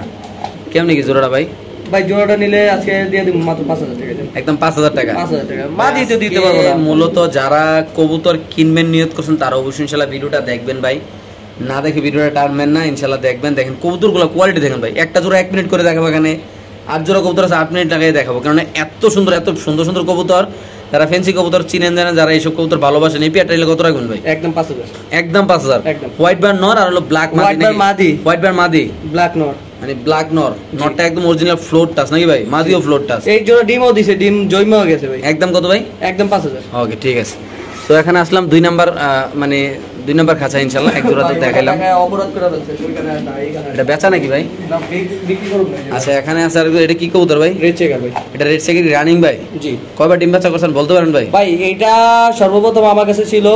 কেমনি কি জোড়াটা ভাই? ভাই জোড়াটা নিলে আজকে দিয়ে দিব মাত্র 5000 টাকা। একদম 5000 টাকা। 5000 টাকা মাদি তো দিতে পারবো না। মূলত যারা কবুতর কিনবেন নিয়ত করছেন তারা অবশ্যই ইনশাআল্লাহ ভিডিওটা দেখবেন ভাই, না দেখে ভিডিওটা টানবেন না, ইনশাআল্লাহ দেখবেন। দেখেন কবুতরগুলো কোয়ালিটি দেখেন ভাই, একটা জোড়া 1 মিনিট করে দেখাবো, এখানে 8 জোড়া কবুতর আছে 8 মিনিট লাগাই দেখাবো, কারণ এত সুন্দর সুন্দর কবুতর। যারা ফেন্সি কবুতর চিনেন জানেন, যারা এইসব কবুতর ভালোবাসেন এই পেয়ারটা কত রাখবেন ভাই? একদম 5000। একদম 5000। একদম। হোয়াইট বার নর আর হলো ব্ল্যাক মাদি। হোয়াইট বার মাদি, ব্ল্যাক নর, মানে ব্ল্যাক নরটা একদম অরিজিনাল ফ্লোট টাচ নাকি ভাই? মাদিও ফ্লোট টাচ। এই জোড়া ডিমও দিছে, ডিম জন্মও গেছে ভাই। একদম কত ভাই? একদম 5000। ওকে ঠিক আছে। তো এখানে আসলাম 2 নাম্বার, মানে 2 নাম্বার খাঁচা ইনশাআল্লাহ এক জোড়া তো দেখাইলাম। অপরাধ করে ফেলছে ওইখানে না এইখানে। এটা বেচা নাকি ভাই? না বিক্রি করব না। আচ্ছা এখানে আছে আর এটা কি কবুতর ভাই? রেড চেকার ভাই। এটা রেড চেকার রানিং ভাই? জি। কয়বার ডিম বাচ্চা করছেন বলতে পারেন ভাই? ভাই এইটা সর্বপ্রথম আমার কাছে ছিল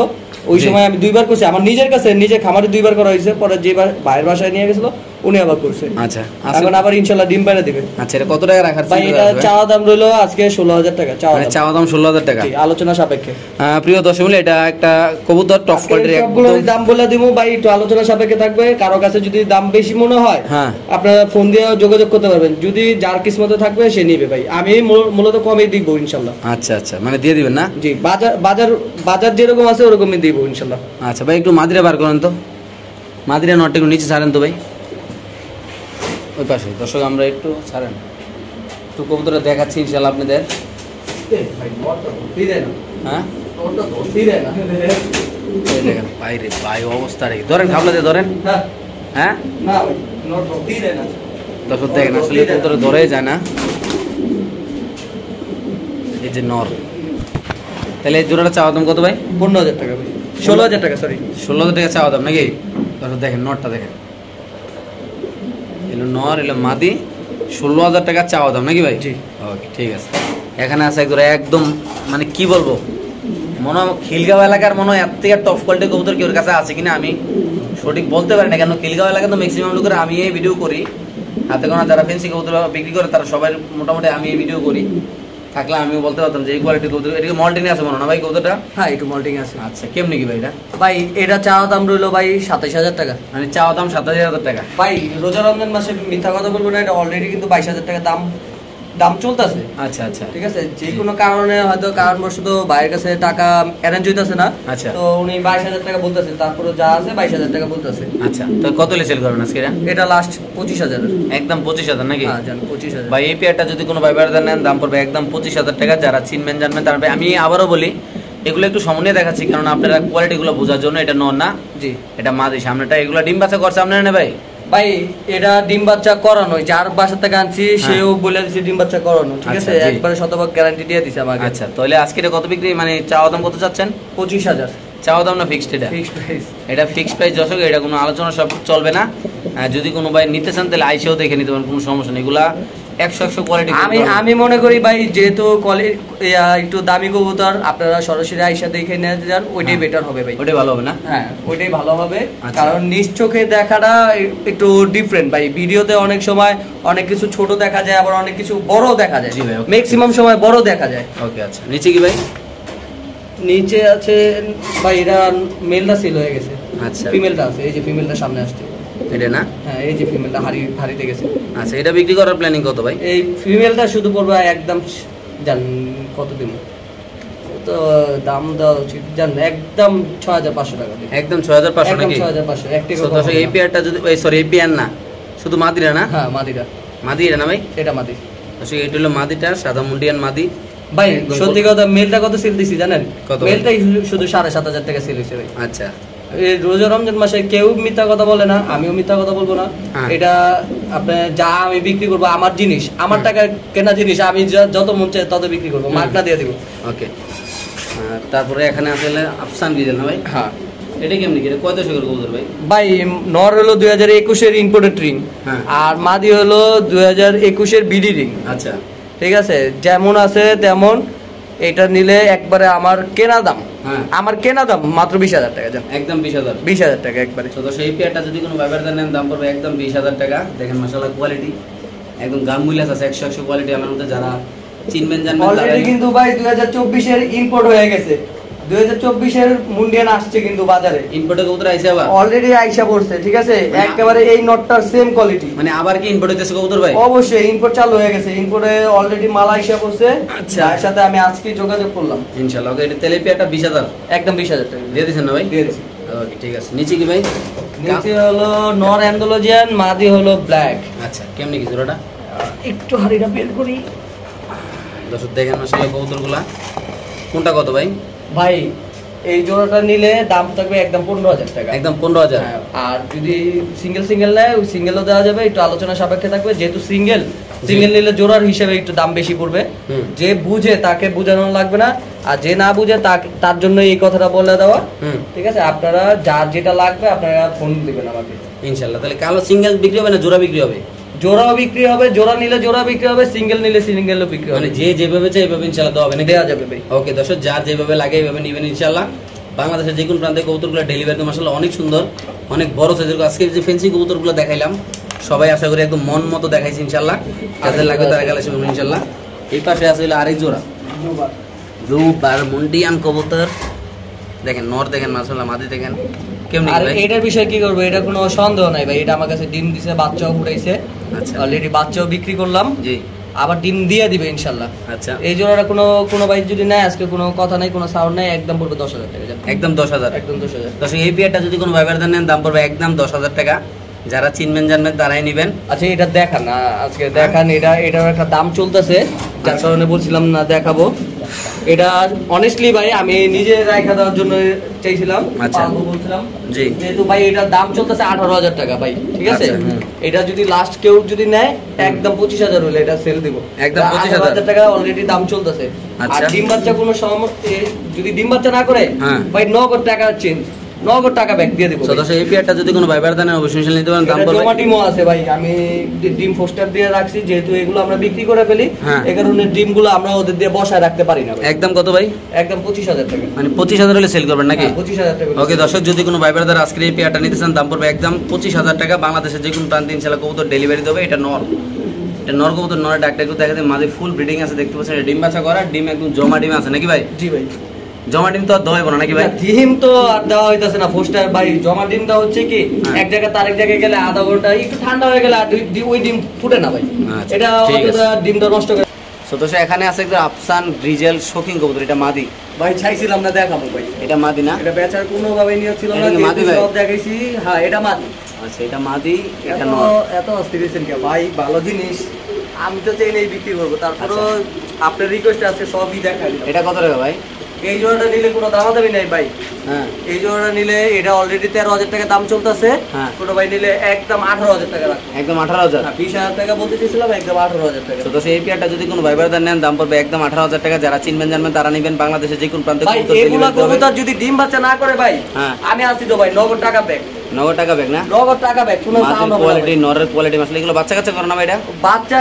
ওই সময় আমি 2বার করছি, আমার নিজের কাছে নিজে খামারে 2বার করা হয়েছে, পরে যেবার ভাইয়ের বাসায় নিয়ে গেছিল উনি আবার করছে। আচ্ছা এখন আবার ইনশাআল্লাহ ডিম পাড়া দিবে। আচ্ছা এটা কত টাকা রাখার ভাই এটা চাওয়া দাম রইলো আজকে 16000 টাকা চাওয়া দাম 16000 টাকা আলোচনা সাপেক্ষে। প্রিয় দর্শক বন্ধু, এটা একটা কবুতর টপ কোয়ালিটির সবগুলো দাম বলে দিব ভাই, একটু আলোচনা সাপেক্ষে থাকবে। কারো কাছে যদি দাম বেশি মনে হয় হ্যাঁ আপনারা ফোন দিয়ে যোগাযোগ করতে পারবেন, যদি যার কিসমতে থাকবে সে নিবে ভাই। আমি মূলত কমে দিব ইনশাআল্লাহ। আচ্ছা আচ্ছা মানে দিয়ে দিবেন না? জি, বাজার যেরকম আছে ওরকমই দিব ইনশাআল্লাহ। আচ্ছা ভাই একটু মাদিরা বার করেন তো, মাদিরা নটটা একটু নিচে ছাড়েন তো ভাই, ওই পাশে। দর্শক আমরা একটু ছাড়েন, একটু কবুতরটা দেখাচ্ছি ইনশাআল্লাহ আপনাদের। হ্যাঁ এই দেখেন বাইরে ভাই অবস্থা রে, ধরেন খাবলাতে ধরেন। হ্যাঁ দর্শক দেখেন আসলে কবুতর ধরে যায় না, এই যে নর। তাহলে এই জোড়াটা চাওয়া দাম কত ভাই? 15000 টাকা ভাই, 16000 টাকা সরি 16000 টাকা চাওয়া দাম নাকি? দর্শক দেখেন নরটা দেখেন, এলো নর এলো মাদি, 16000 টাকা চাওয়া দাম নাকি ভাই? জি ওকে ঠিক আছে। এখানে আছে একদম একদম মানে কি বলবো, মনে হয় খিলগাঁও এলাকার মনে হয় এর থেকে টপ কোয়ালিটির কবুতর কি ওর কাছে আছে কিনা আমি সঠিক বলতে পারি না, কেন খিলগাঁও এলাকায় তো ম্যাক্সিমাম লোকের আমি এই ভিডিও করি, হাতে গোনা যারা ফেন্সি কবুতর বিক্রি করে তারা সবাই মোটামুটি আমি এই ভিডিও করি, থাকলে আমিও বলতে পারতাম যে এই কোয়ালিটির কবুতর। এদিকে মল্টিং আছে মনে না ভাই কবুতরটা? হ্যাঁ একটু মল্টিং আছে। আচ্ছা কেমনি কি ভাই এটা? ভাই এটা চাওয়া দাম রইলো ভাই 27000 টাকা। মানে চাওয়া দাম 27000 টাকা ভাই রোজা রমজান মাসে মিথ্যা কথা বলবো না, এটা অলরেডি কিন্তু 22000 টাকা দাম চলতেছে। আচ্ছা আচ্ছা ঠিক আছে, যে কোনো কারণে হয়তো কারণবশত ভাইয়ের কাছে টাকা অ্যারেঞ্জ হইতাছে না, আচ্ছা তো উনি 22000 টাকা বলতেছে, তারপরে যা আছে 22000 টাকা বলতেছে। আচ্ছা তো কত সেল করবেন আজকে এটা লাস্ট 25000 একদম 25000 নাকি? হ্যাঁ জান 25000 ভাই এই পেয়ারটা যদি কোনো ভাইবারদার নেন দাম পড়বে একদম 25000 টাকা। যারা চিনবেন জানবেন তার আমি আবারও বলি এগুলো একটু সমন্বয়ে দেখাচ্ছি, কারণ আপনারা কোয়ালিটিগুলো বোঝার জন্য। এটা নন না জি, এটা মাদি, সামনেটা এগুলো ডিম বাচ্চা করছে আপনারা না ভাই? ভাই এটা ডিম বাচ্চা করানো, যার বাসা থেকে আনছি সেও বলে দিছে ডিম বাচ্চা করানো। ঠিক আছে, একবারে শতভাগ গ্যারান্টি দিয়ে দিছে আমাকে। আচ্ছা তাহলে আজকে এটা কত বিক্রি, মানে চাওয়া দাম কত চাচ্ছেন? 25000 চাওয়া দাম না ফিক্সড? এটা ফিক্সড প্রাইস, এটা ফিক্সড প্রাইস দর্শক, এটা কোনো আলোচনা সব চলবে না। যদি কোনো ভাই নিতে চান তাহলে আইসেও দেখে নিতে পারেন, কোনো সমস্যা নেই। এগুলা 100 কোয়ালিটি। আমি মনে করি ভাই যেহেতু একটু দামি কবুতর, আপনারা সরাসরি আইসা দেখে নিয়ে যান, ওইটাই বেটার হবে ভাই, ওইটাই ভালো হবে না? হ্যাঁ ওইটাই ভালো হবে, কারণ নিজ চোখে দেখাটা একটু ডিফারেন্ট ভাই। ভিডিওতে অনেক সময় অনেক কিছু ছোট দেখা যায়, আবার অনেক কিছু বড় দেখা যায়, ম্যাক্সিমাম সময় বড় দেখা যায়। ওকে আচ্ছা নিচে কি ভাই? নিচে আছে ভাই এটা মেলটা সেল হয়ে গেছে। আচ্ছা ফিমেলটা আছে, এই যে ফিমেলটা সামনে আসছে এটা না? হ্যাঁ এই যে ফিমেলটা হারিতে গেছে। আচ্ছা এটা বিক্রি করার প্ল্যানিং কত ভাই? এই ফিমেলটা শুধু পড়বে একদম জান কত দিব, তো দাম দেওয়া উচিত জান একদম 6500 টাকা। একদম 6500 নাকি? 6500 এক টাকা। দর্শক এই পেয়ারটা যদি সরি এই পেয়ার না শুধু মাদিরা না? হ্যাঁ মাদিরা, মাদি এটা না ভাই? এটা মাদি। দর্শক এটা হলো মাদিটা, সাদা মুন্ডিয়ান মাদি। ভাই সত্যি কথা মেলটা কত সেল দিছি জানেন? কত? মেলটাই শুধু 7500 টাকা সেল হইছে ভাই। আচ্ছা এই রোজা রমজান মাসে কেউ মিথ্যা কথা বলে না, আমিও মিথ্যা কথা বলবো না। এটা আপনার যা আমি বিক্রি করবো আমার জিনিস, আমার টাকা কেনা জিনিস, আমি যত মন চাই তত বিক্রি করবো, মার্কটা দিয়ে দিব। ওকে তারপরে এখানে আসলে আফসান গিজেল না ভাই? হ্যাঁ এটা কেমনি কি, কত টাকার কবুতর ভাই? ভাই নর হলো 2021 এর ইম্পোর্টেড রিং, আর মাদি হলো 2021 এর বিডি রিং। আচ্ছা ঠিক আছে, যেমন আছে তেমন। এটা নিলে একবারে আমার কেনা দাম, আমার কেনা দাম মাত্র 20000 টাকা জান, একদম 20000 টাকা একবারে। তো সেই পেয়ারটা যদি কোনো ভাইবারদার নেন দাম পড়বে একদম 20000 টাকা। দেখেন মাশাআল্লাহ কোয়ালিটি একদম গাম মুইলাস আছে, 100 কোয়ালিটি। আমার মধ্যে যারা চিনবেন জানবেন অলরেডি কিন্তু ভাই 2024 এর ইম্পোর্ট হয়ে গেছে, 2024 এর মুন্ডিয়ান আসছে কিন্তু বাজারে, ইম্পোর্টে কবুতর আইছে আবার অলরেডি আইসা পড়ছে। ঠিক আছে, একেবারে এই নটটার সেম কোয়ালিটি। মানে আবার কি ইম্পোর্ট হইতেছে কবুতর ভাই? অবশ্যই ইম্পোর্ট চালু হয়ে গেছে, ইম্পোর্টে অলরেডি মাল আইসা পড়ছে। আচ্ছা এর সাথে আমি আজকে যোগাযোগ করলাম ইনশাআল্লাহ। ওকে এটা তেলেপিয়াটা 20000 একদম 20000 টাকা দিয়ে দিছেন না ভাই? দিয়ে দিছি। ওকে ঠিক আছে। নিচে কি ভাই? নিচে হলো নর অ্যান্ডালুজিয়ান, মাদি হলো ব্ল্যাক। আচ্ছা কেমনি কি জোড়াটা? একটু হাড়িটা বের করি। দর্শক দেখেন মাশাআল্লাহ কবুতরগুলা। কোনটা কত ভাই? ভাই এই জোড়াটা নিলে দাম থাকবে একদম 15000 টাকা, একদম 15000। আর যদি সিঙ্গেল নেয় ওই সিঙ্গেলও দেওয়া যাবে, একটু আলোচনা সাপেক্ষে থাকবে। যেহেতু সিঙ্গেল নিলে জোড়ার হিসেবে একটু দাম বেশি পড়বে। যে বুঝে তাকে বোঝানো লাগবে না, আর যে না বুঝে তার জন্য এই কথাটা বলে দেওয়া। ঠিক আছে, আপনারা যার যেটা লাগবে আপনারা ফোন দিবেন আমাকে ইনশাআল্লাহ। তাহলে কালো সিঙ্গেল বিক্রি হবে না জোড়া বিক্রি হবে? জোড়াও বিক্রি হবে, জোড়া নিলে জোড়া বিক্রি হবে, সিঙ্গেল নিলে সিঙ্গেলও বিক্রি হবে। মানে যে যেভাবে চাই এইভাবে ইনশাআল্লাহ দেওয়া হবে না? দেওয়া যাবে ভাই। ওকে দর্শক যার যেভাবে লাগে এইভাবে নেবেন ইনশাআল্লাহ। বাংলাদেশের যে কোনো প্রান্তে কবুতরগুলো ডেলিভারি তো মাশাআল্লাহ অনেক সুন্দর, অনেক বড় সাইজের। আজকে যে ফেন্সি কবুতরগুলো দেখাইলাম সবাই আশা করি একদম মন মতো দেখাইছি ইনশাল্লাহ, যাদের লাগবে তারা কালেকশন করবেন ইনশাল্লাহ। এই পাশে আছে হলো আরেক জোড়া ব্লু বারমুন্ডিয়ান কবুতর, দেখেন নর দেখেন মাশাআল্লাহ, মাদি দেখেন কেমনি আর ভাই? এটার বিষয়ে কি করবো, এটা কোনো সন্দেহ নাই ভাই, এটা আমার কাছে ডিম দিছে, বাচ্চাও ফুটাইছে, আচ্ছা অলরেডি বাচ্চাও বিক্রি করলাম, জি আবার ডিম দিয়ে দিবে ইনশাল্লাহ। আচ্ছা এই জোড়াটা কোনো ভাই যদি নেয়, আজকে কোনো কথা নাই, কোনো সাউন্ড নাই, একদম পড়বে 10,000 টাকা, একদম 10,000। একদম 10,000। দর্শক এই পেয়ারটা যদি কোনো ভাইবার নেন দাম পড়বে একদম 10,000 টাকা, যারা চিনবেন জানবেন তারাই নেবেন। আচ্ছা এটা দেখান না, আজকে দেখান, এটার একটা দাম চলতেছে, যার কারণে বলছিলাম না দেখাবো। এটা অনেস্টলি ভাই আমি নিজে রাখা দেওয়ার জন্য চাইছিলাম, আচ্ছা। পালবো বলছিলাম, জি যেহেতু ভাই এটার দাম চলতেছে 18,000 টাকা ভাই, ঠিক আছে? আচ্ছা, হুম। এটা যদি লাস্ট কেউ যদি নেয় একদম 25,000 হলে এটা সেল দিব, একদম 25,000 18,000 টাকা অলরেডি দাম চলতেছে। আর আচ্ছা। ডিম বাচ্চা কোনো যদি ডিম বাচ্চা না করে হ্যাঁ। ভাই নগদ টাকা চেঞ্জ, নগদ টাকা ব্যাক দিয়ে দিব। তো দর্শক এই পেয়ারটা যদি কোনো ভাইবার নেন অবশ্যই নিতে পারেন, দাম এটা পড়বে জমা ডিমও আছে ভাই, আমি ডিম পোস্টার দিয়ে রাখছি, যেহেতু এগুলো আমরা বিক্রি করে ফেলি, হ্যাঁ। এই কারণে ডিমগুলো আমরা ওদের দিয়ে বসায় রাখতে পারি না ভাই। একদম কত ভাই? একদম 25,000 টাকা, মানে 25,000 হলে সেল করবেন নাকি? 25,000 টাকা। ওকে দর্শক, যদি কোনো ভাইবার দ্বারা আজকে এই পেয়ারটা নিতে চান দাম পড়বে একদম 25,000 টাকা। বাংলাদেশের যে কোনো প্রান্তে ইনশাআল্লাহ কবুতর ডেলিভারি দেবে। এটা নর, এটা নর কবুতর, নরের ডাকটা একটু দেখাতে, মাঝে ফুল ব্রিডিং আছে দেখতে পাচ্ছেন, ডিম বাচ্চা করা, ডিম একদম জমা ডিম আছে নাকি ভাই? জি ভাই। জমা ডিম তো আর দোয়াইব না নাকি ভাই? ডিম তো আর দেওয়া হইতাছে না পোস্টার ভাই, জমা ডিমটা হচ্ছে কি হ্যাঁ। এক জায়গা তার এক জায়গায় গেলে আধা ঘন্টা একটু ঠান্ডা হয়ে গেলে আর ওই ডিম ফুটে না ভাই, আচ্ছা, এটা ঠিক আছে। অতটা ডিমটা নষ্ট করে। তো দর্শক এখানে আছে একদম আফসান গ্রিজেল শৌখিন কবুতর, এটা মাদি, ভাই চাইছিলাম না দেখাবো ভাই, এটা মাদি না? এটা বেচার কোনো ভাবে নিয়ে ছিল না, এটা কি মাদি যেহেতু ভাই? সব দেখাইছি। হ্যাঁ এটা মাদি। আচ্ছা এটা মাদি, এটা এত নর। এত অস্থির হয়েছেন কে ভাই, ভালো জিনিস, আমি তো চাই এই বিক্রি করবো, তারপরও আপনার রিকোয়েস্ট আছে সবই দেখা দিলাম। এটা কত টাকা ভাই? এই জোড়াটা নিলে কোনো দামাদামি নাই ভাই, হ্যাঁ এই জোড়াটা নিলে এটা অলরেডি 13,000 টাকা দাম চলতেছে, হ্যাঁ। কোনো ভাই নিলে একদম 18,000 টাকা রাখবো। একদম 18,000। 20,000 টাকা বলতে চেয়েছিলাম, একদম 18,000 টাকা। তো দর্শক এই পেয়ারটা যদি কোনো ভাইবার নেন দাম পড়বে একদম 18,000 টাকা, যারা চিনবেন জানবেন তারা নেবেন। বাংলাদেশের যে কোনো প্রান্তে ভাই কবুতর এগুলা delivery দেওয়া হবে। কবুতর যদি ডিম বাচ্চা না করে ভাই, হ্যাঁ। আমি আসি তো ভাই নগদ টাকা ব্যাক, নগদ টাকা ব্যাগ না? নগদ টাকা ব্যাক, কোনো মাছের সাউন্ড হবে না কোয়ালিটি, ভাই। নরের কোয়ালিটি, আসলে এগুলো বাচ্চা কাচ্চা করে না ভাই এটা? বাচ্চা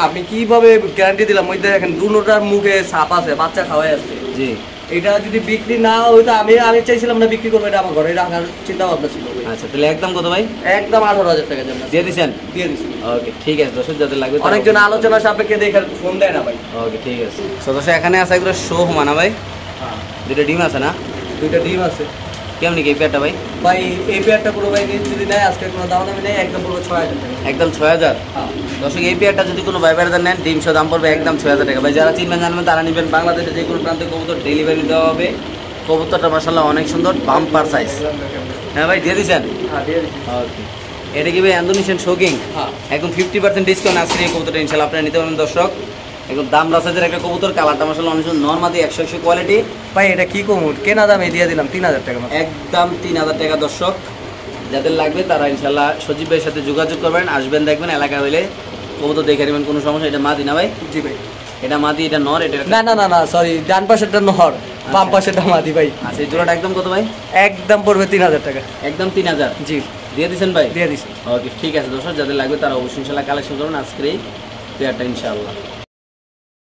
আমি কিভাবে গ্যারান্টি দিলাম, ওই দেখেন দুটোটার মুখে ছাপ আছে, বাচ্চা খাওয়াই আছে। জি এটা যদি বিক্রি না হইতো, আমি চাইছিলাম না বিক্রি করবো, এটা আমার ঘরে রাখার চিন্তা ভাবনা ছিল ভাই। আচ্ছা, তাহলে একদম কত ভাই? একদম 18,000 টাকা জন্য দিয়ে দিছেন? দিয়ে দিচ্ছি। ওকে ঠিক আছে দর্শক, যাদের লাগবে তারা অনেকজন আলোচনা সাপেক্ষে দেখে ফোন দেয় না ভাই। ওকে ঠিক আছে। তো দর্শক এখানে আছে একবার শো মানা ভাই, দুটো ডিম আছে না? দুইটা ডিম আছে কেমনি কি এই পেয়ারটা ভাই? ভাই, এই পেয়ারটা কোনো ভাই যদি নেয়, আজকে কোনো দাম দামি নেই, একদম পুরো 6,000 টাকা। একদম 6,000। হ্যাঁ। দর্শক এই পেয়ারটা যদি কোনো ভাই বেড়াদার নেন ডিম সহ দাম পড়বে একদম 6,000 টাকা। ভাই যারা চিনবেন জানবেন তারা নেবেন। বাংলাদেশে যে কোনো প্রান্তে কবুতর ডেলিভারি দেওয়া হবে। কবুতরটা মাশাআল্লাহ অনেক সুন্দর, বাম্পার সাইজ। হ্যাঁ ভাই দিয়ে দিচ্ছেন? হ্যাঁ দিয়ে দিচ্ছি। ওকে, এটা কি ভাই ইন্দোনেশিয়ান শোকিং? হ্যাঁ। একদম 50% ডিসকাউন্ট আজকে এই কবুতরটা ইনশাআল্লাহ আপনারা নিতে পারবেন দর্শক। একদম দাম রাসাজের একটা কবুতর, কালারটা মাশাআল্লাহ অনেক সুন্দর, নরমাদি 100 কোয়ালিটি। ভাই এটা কি কমুট কেনা দামে দিয়ে দিলাম 3,000 টাকা মাত্র। একদম 3,000 টাকা দর্শক। যাদের লাগবে তারা ইনশাআল্লাহ সজীব ভাইয়ের সাথে যোগাযোগ করবেন, আসবেন দেখবেন, এলাকা হইলে কবুতর দেখে নেবেন, কোনো সমস্যা। এটা মাদি না ভাই? জি ভাই। এটা মাদি, এটা নর, এটা না না না না সরি, ডান পাশেরটা নহর, বাম পাশেরটা মাদি ভাই। আচ্ছা এই জোড়াটা একদম কত ভাই? একদম পড়বে 3,000 টাকা। একদম 3,000 জি দিয়ে দিচ্ছেন ভাই? দিয়ে দিচ্ছি। ওকে ঠিক আছে দর্শক, যাদের লাগবে তারা অবশ্যই ইনশাআল্লাহ কালেকশন করুন আজকের এই পেয়ারটা ইনশাআল্লাহ।